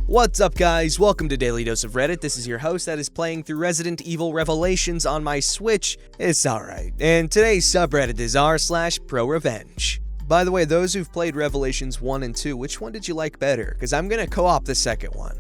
What's up, guys? Welcome to Daily Dose of Reddit. This is your host that is playing through Resident Evil Revelations on my Switch. It's alright. And today's subreddit is r/ProRevenge. By the way, those who've played Revelations 1 and 2, which one did you like better? Because I'm gonna co-op the second one.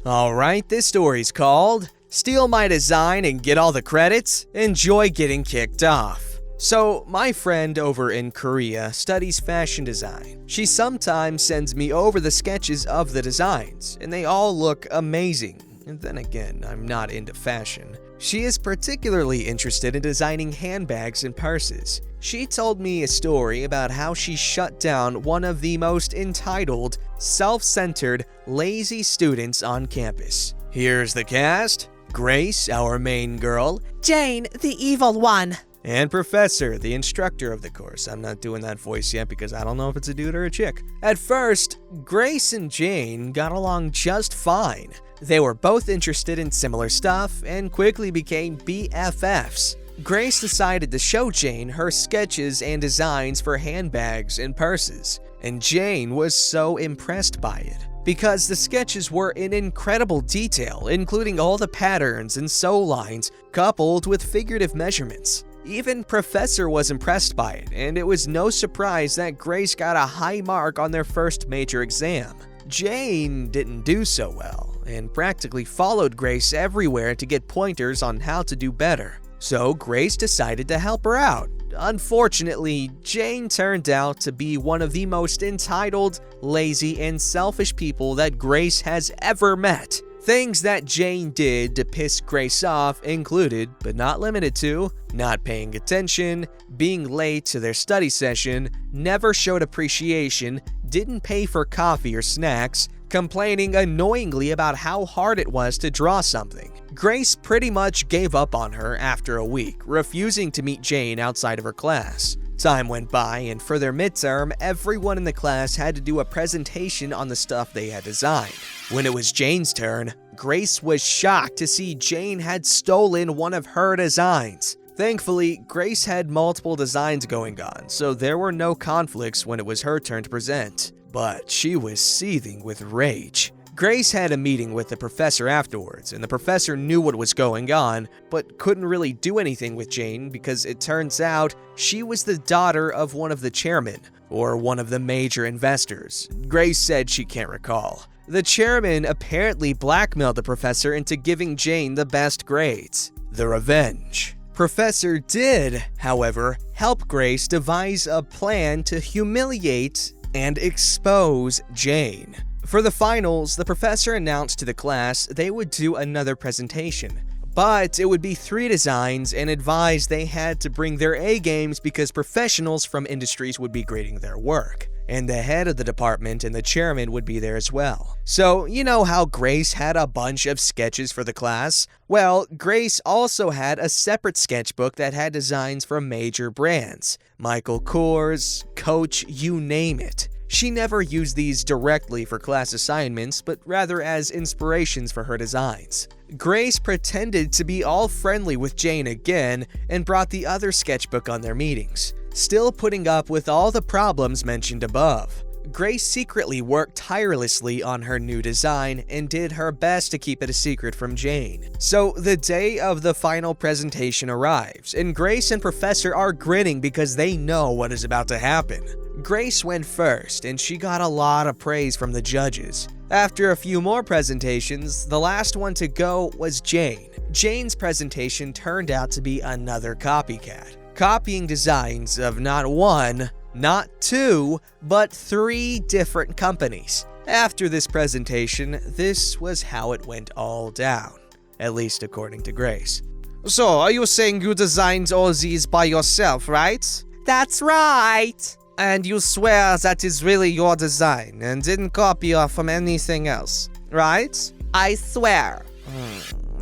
Alright, this story's called Steal My Design and Get All the Credits? Enjoy Getting Kicked Off. So, my friend over in Korea studies fashion design. She sometimes sends me over the sketches of the designs, and they all look amazing. And then again, I'm not into fashion. She is particularly interested in designing handbags and purses. She told me a story about how she shut down one of the most entitled, self-centered, lazy students on campus. Here's the cast: Grace, our main girl, Jane, the evil one, and Professor, the instructor of the course. I'm not doing that voice yet because I don't know if it's a dude or a chick. At first, Grace and Jane got along just fine. They were both interested in similar stuff and quickly became BFFs. Grace decided to show Jane her sketches and designs for handbags and purses, and Jane was so impressed by it because the sketches were in incredible detail, including all the patterns and sew lines coupled with figurative measurements. Even Professor was impressed by it, and it was no surprise that Grace got a high mark on their first major exam. Jane didn't do so well, and practically followed Grace everywhere to get pointers on how to do better. So Grace decided to help her out. Unfortunately, Jane turned out to be one of the most entitled, lazy, and selfish people that Grace has ever met. Things that Jane did to piss Grace off included, but not limited to, not paying attention, being late to their study session, never showed appreciation, didn't pay for coffee or snacks, complaining annoyingly about how hard it was to draw something. Grace pretty much gave up on her after a week, refusing to meet Jane outside of her class. Time went by, and for their midterm, everyone in the class had to do a presentation on the stuff they had designed. When it was Jane's turn, Grace was shocked to see Jane had stolen one of her designs. Thankfully, Grace had multiple designs going on, so there were no conflicts when it was her turn to present. But she was seething with rage. Grace had a meeting with the professor afterwards, and the professor knew what was going on, but couldn't really do anything with Jane because it turns out she was the daughter of one of the chairmen, or one of the major investors. Grace said she can't recall. The chairman apparently blackmailed the professor into giving Jane the best grades. The revenge. Professor did, however, help Grace devise a plan to humiliate and expose Jane. For the finals, the professor announced to the class they would do another presentation, but it would be 3 designs and advised they had to bring their A games because professionals from industries would be grading their work, and the head of the department and the chairman would be there as well. So, you know how Grace had a bunch of sketches for the class? Well, Grace also had a separate sketchbook that had designs for major brands. Michael Kors, Coach, you name it. She never used these directly for class assignments, but rather as inspirations for her designs. Grace pretended to be all friendly with Jane again and brought the other sketchbook on their meetings, still putting up with all the problems mentioned above. Grace secretly worked tirelessly on her new design and did her best to keep it a secret from Jane. So the day of the final presentation arrives, and Grace and Professor are grinning because they know what is about to happen. Grace went first, and she got a lot of praise from the judges. After a few more presentations, the last one to go was Jane. Jane's presentation turned out to be another copycat, copying designs of not 1, not 2, but 3 different companies. After this presentation, this was how it went all down, at least according to Grace. So, are you saying you designed all these by yourself, right? That's right. And you swear that is really your design and didn't copy off from anything else, right? I swear.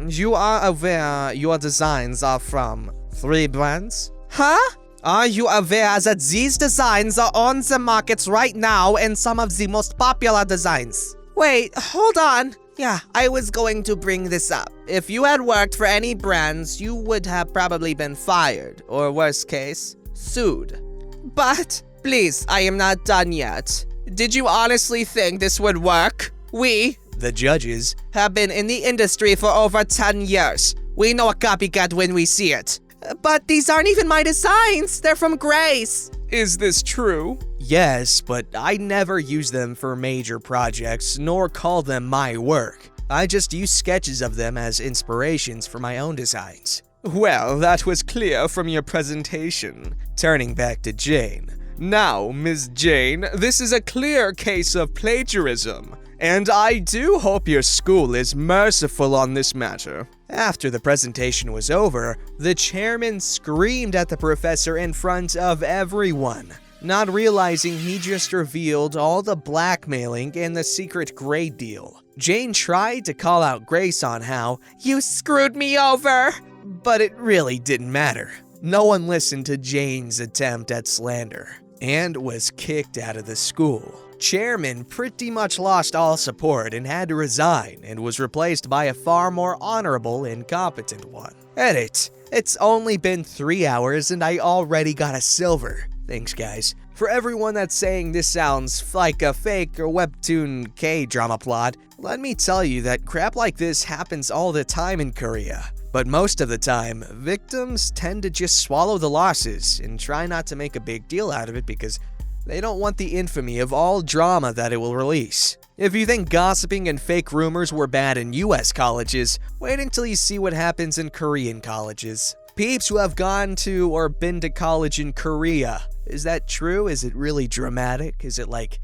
You are aware your designs are from 3 brands? Huh? Are you aware that these designs are on the market right now and some of the most popular designs? Wait, hold on. Yeah, I was going to bring this up. If you had worked for any brands, you would have probably been fired, or worst case, sued. But, please, I am not done yet. Did you honestly think this would work? The judges have been in the industry for over 10 years. We know a copycat when we see it. But these aren't even my designs. They're from Grace. Is this true? Yes, but I never use them for major projects, nor call them my work. I just use sketches of them as inspirations for my own designs. Well, that was clear from your presentation. Turning back to Jane. Now, Ms. Jane, this is a clear case of plagiarism, and I do hope your school is merciful on this matter. After the presentation was over, the chairman screamed at the professor in front of everyone, not realizing he just revealed all the blackmailing and the secret grade deal. Jane tried to call out Grace on how, "You screwed me over!" but it really didn't matter. No one listened to Jane's attempt at slander, and was kicked out of the school. Chairman pretty much lost all support and had to resign, and was replaced by a far more honorable and competent one. Edit. It's only been 3 hours and I already got a silver. Thanks, guys. For everyone that's saying this sounds like a fake or webtoon K-drama plot, let me tell you that crap like this happens all the time in Korea. But most of the time, victims tend to just swallow the losses and try not to make a big deal out of it because they don't want the infamy of all drama that it will release. If you think gossiping and fake rumors were bad in US colleges, wait until you see what happens in Korean colleges. Peeps who have gone to or been to college in Korea. Is that true? Is it really dramatic? Is it like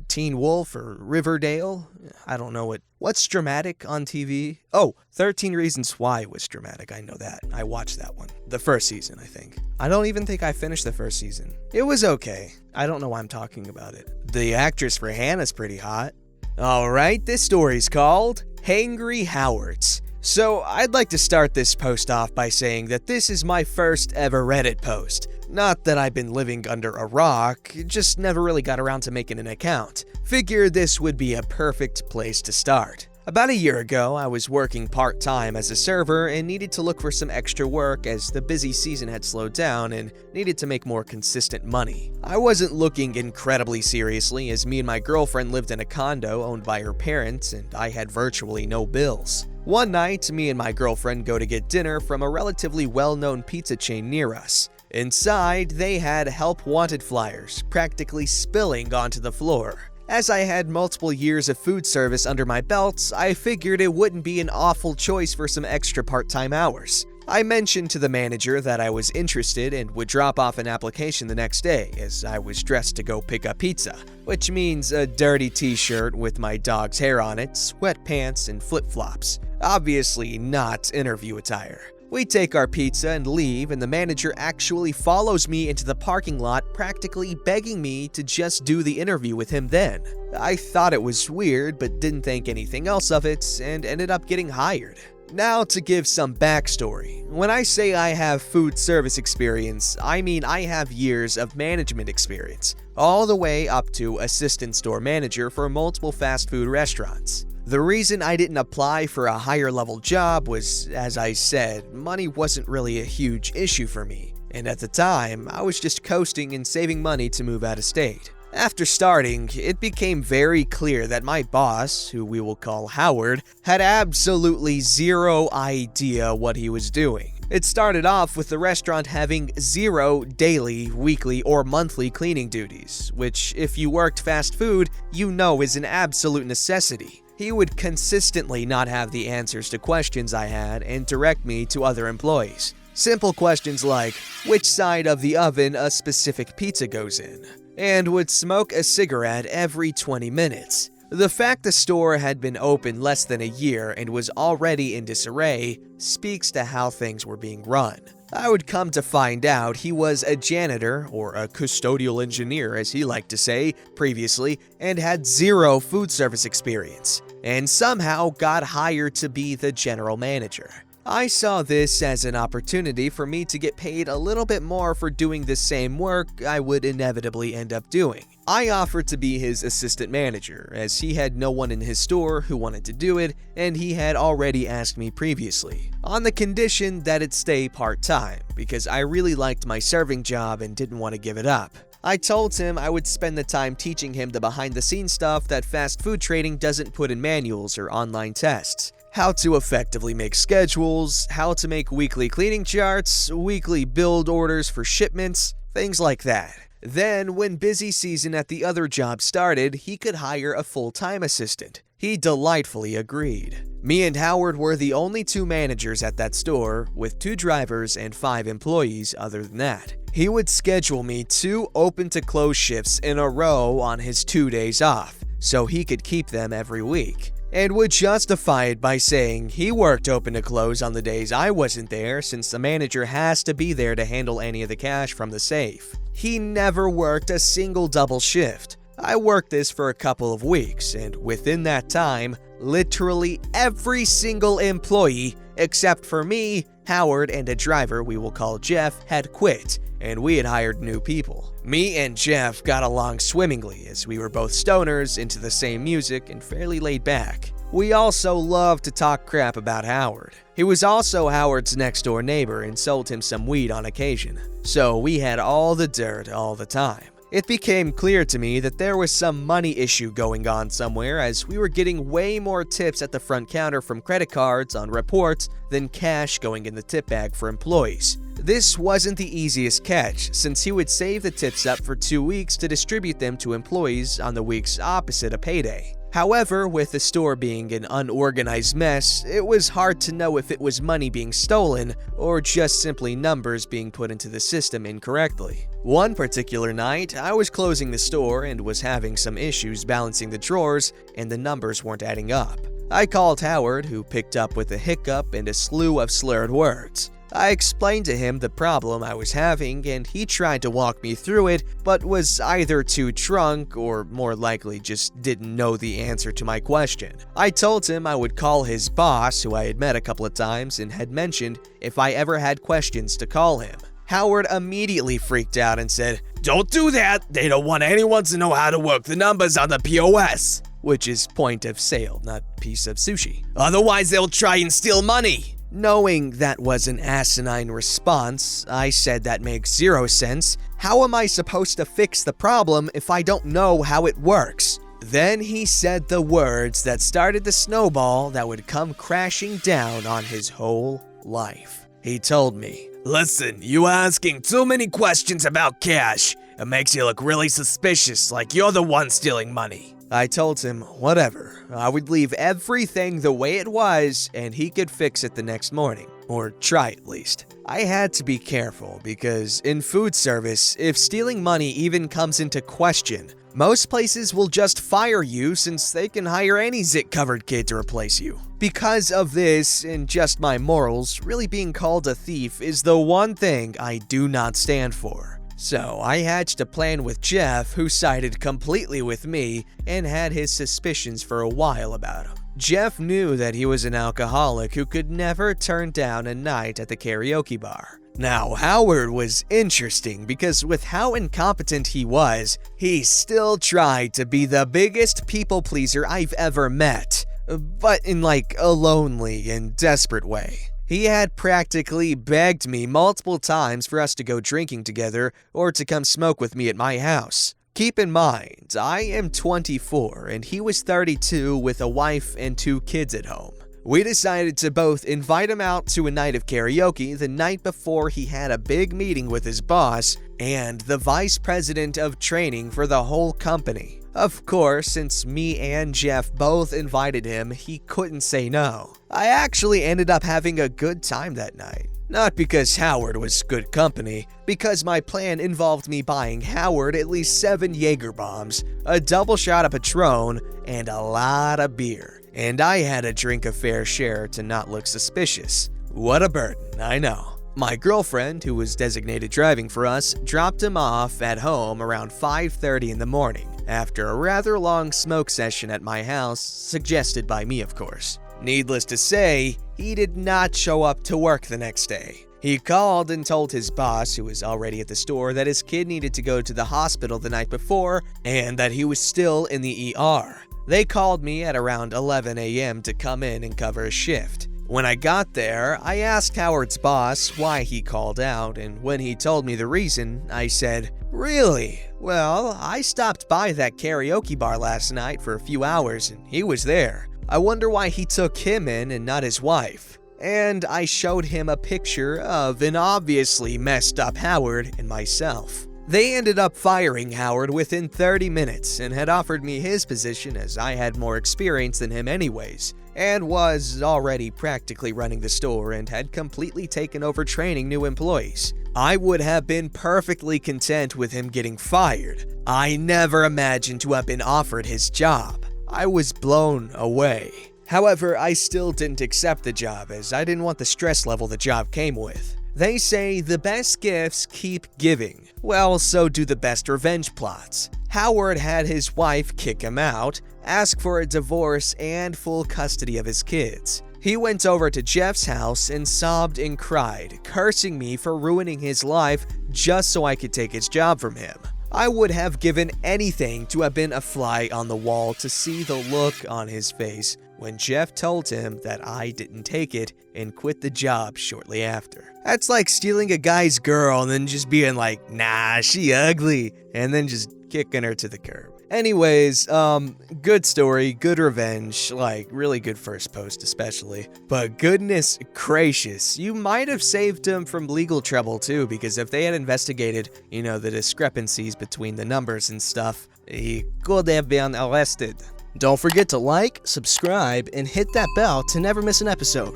Teen Wolf or Riverdale? I don't know what's dramatic on TV. Oh, 13 Reasons Why was dramatic. I know that. I watched that one. The first season, I think. I don't even think I finished the first season. It was okay. I don't know why I'm talking about it. The actress for Hannah's pretty hot. Alright, this story's called Hangry Howards. So, I'd like to start this post off by saying that this is my first ever Reddit post. Not that I've been living under a rock, just never really got around to making an account. Figured this would be a perfect place to start. About a year ago, I was working part-time as a server and needed to look for some extra work as the busy season had slowed down and needed to make more consistent money. I wasn't looking incredibly seriously as me and my girlfriend lived in a condo owned by her parents and I had virtually no bills. One night, me and my girlfriend go to get dinner from a relatively well-known pizza chain near us. Inside, they had help wanted flyers, practically spilling onto the floor. As I had multiple years of food service under my belt, I figured it wouldn't be an awful choice for some extra part-time hours. I mentioned to the manager that I was interested and would drop off an application the next day as I was dressed to go pick up pizza, which means a dirty t-shirt with my dog's hair on it, sweatpants, and flip-flops. Obviously not interview attire. We take our pizza and leave, and the manager actually follows me into the parking lot, practically begging me to just do the interview with him then. I thought it was weird, but didn't think anything else of it, and ended up getting hired. Now to give some backstory. When I say I have food service experience, I mean I have years of management experience, all the way up to assistant store manager for multiple fast food restaurants. The reason I didn't apply for a higher level job was, as I said, money wasn't really a huge issue for me, and at the time, I was just coasting and saving money to move out of state. After starting, it became very clear that my boss, who we will call Howard, had absolutely zero idea what he was doing. It started off with the restaurant having 0 daily, weekly, or monthly cleaning duties, which, if you worked fast food, you know is an absolute necessity. He would consistently not have the answers to questions I had and direct me to other employees. Simple questions like, which side of the oven a specific pizza goes in, and would smoke a cigarette every 20 minutes. The fact the store had been open less than a year and was already in disarray speaks to how things were being run. I would come to find out he was a janitor, or a custodial engineer as he liked to say, previously, and had 0 food service experience, and somehow got hired to be the general manager. I saw this as an opportunity for me to get paid a little bit more for doing the same work I would inevitably end up doing. I offered to be his assistant manager, as he had no one in his store who wanted to do it, and he had already asked me previously, on the condition that it stay part-time, because I really liked my serving job and didn't want to give it up. I told him I would spend the time teaching him the behind-the-scenes stuff that fast food trading doesn't put in manuals or online tests. How to effectively make schedules, how to make weekly cleaning charts, weekly build orders for shipments, things like that. Then, when busy season at the other job started, he could hire a full-time assistant. He delightfully agreed. Me and Howard were the only 2 managers at that store, with 2 drivers and 5 employees other than that. He would schedule me 2 open-to-close shifts in a row on his 2 days off, so he could keep them every week, and would justify it by saying he worked open to close on the days I wasn't there since the manager has to be there to handle any of the cash from the safe. He never worked a single double shift. I worked this for a couple of weeks, and within that time, literally every single employee, except for me, Howard, and a driver we will call Jeff, had quit, and we had hired new people. Me and Jeff got along swimmingly as we were both stoners, into the same music, and fairly laid back. We also loved to talk crap about Howard. He was also Howard's next-door neighbor and sold him some weed on occasion, so we had all the dirt all the time. It became clear to me that there was some money issue going on somewhere, as we were getting way more tips at the front counter from credit cards on reports than cash going in the tip bag for employees. This wasn't the easiest catch, since he would save the tips up for 2 weeks to distribute them to employees on the weeks opposite a payday. However, with the store being an unorganized mess, it was hard to know if it was money being stolen or just simply numbers being put into the system incorrectly. One particular night, I was closing the store and was having some issues balancing the drawers, and the numbers weren't adding up. I called Howard, who picked up with a hiccup and a slew of slurred words. I explained to him the problem I was having, and he tried to walk me through it, but was either too drunk or more likely just didn't know the answer to my question. I told him I would call his boss, who I had met a couple of times and had mentioned if I ever had questions to call him. Howard immediately freaked out and said, "Don't do that! They don't want anyone to know how to work the numbers on the POS!" Which is point of sale, not piece of sushi. "Otherwise they'll try and steal money!" Knowing that was an asinine response, I said that makes 0 sense. How am I supposed to fix the problem if I don't know how it works? Then he said the words that started the snowball that would come crashing down on his whole life. He told me, "Listen, you are asking too many questions about cash. It makes you look really suspicious, like you're the one stealing money." I told him, whatever, I would leave everything the way it was and he could fix it the next morning, or try at least. I had to be careful because in food service, if stealing money even comes into question, most places will just fire you since they can hire any zit-covered kid to replace you. Because of this and just my morals, really being called a thief is the one thing I do not stand for. So I hatched a plan with Jeff, who sided completely with me and had his suspicions for a while about him. Jeff knew that he was an alcoholic who could never turn down a night at the karaoke bar. Now, Howard was interesting because with how incompetent he was, he still tried to be the biggest people pleaser I've ever met, but in like a lonely and desperate way. He had practically begged me multiple times for us to go drinking together or to come smoke with me at my house. Keep in mind, I am 24 and he was 32 with a wife and 2 kids at home. We decided to both invite him out to a night of karaoke the night before he had a big meeting with his boss and the vice president of training for the whole company. Of course, since me and Jeff both invited him, he couldn't say no. I actually ended up having a good time that night. Not because Howard was good company, because my plan involved me buying Howard at least 7 Jaeger bombs, a double shot of Patron, and a lot of beer. And I had to drink a fair share to not look suspicious. What a burden, I know. My girlfriend, who was designated driving for us, dropped him off at home around 5:30 in the morning, after a rather long smoke session at my house, suggested by me of course. Needless to say, he did not show up to work the next day. He called and told his boss, who was already at the store, that his kid needed to go to the hospital the night before and that he was still in the ER. They called me at around 11 a.m. to come in and cover a shift. When I got there, I asked Howard's boss why he called out, and when he told me the reason, I said, "Really? Well, I stopped by that karaoke bar last night for a few hours and he was there. I wonder why he took him in and not his wife." And I showed him a picture of an obviously messed up Howard and myself. They ended up firing Howard within 30 minutes and had offered me his position as I had more experience than him anyways, and was already practically running the store and had completely taken over training new employees. I would have been perfectly content with him getting fired. I never imagined to have been offered his job. I was blown away. However, I still didn't accept the job as I didn't want the stress level the job came with. They say the best gifts keep giving. Well, so do the best revenge plots. Howard had his wife kick him out, ask for a divorce, and full custody of his kids. He went over to Jeff's house and sobbed and cried, cursing me for ruining his life just so I could take his job from him. I would have given anything to have been a fly on the wall to see the look on his face when Jeff told him that I didn't take it and quit the job shortly after. That's like stealing a guy's girl and then just being like, "Nah, she ugly," and then just kicking her to the curb. Anyways, good story, good revenge, like really good first post especially. But goodness gracious, you might have saved him from legal trouble too, because if they had investigated, the discrepancies between the numbers and stuff, he could have been arrested. Don't forget to like, subscribe, and hit that bell to never miss an episode.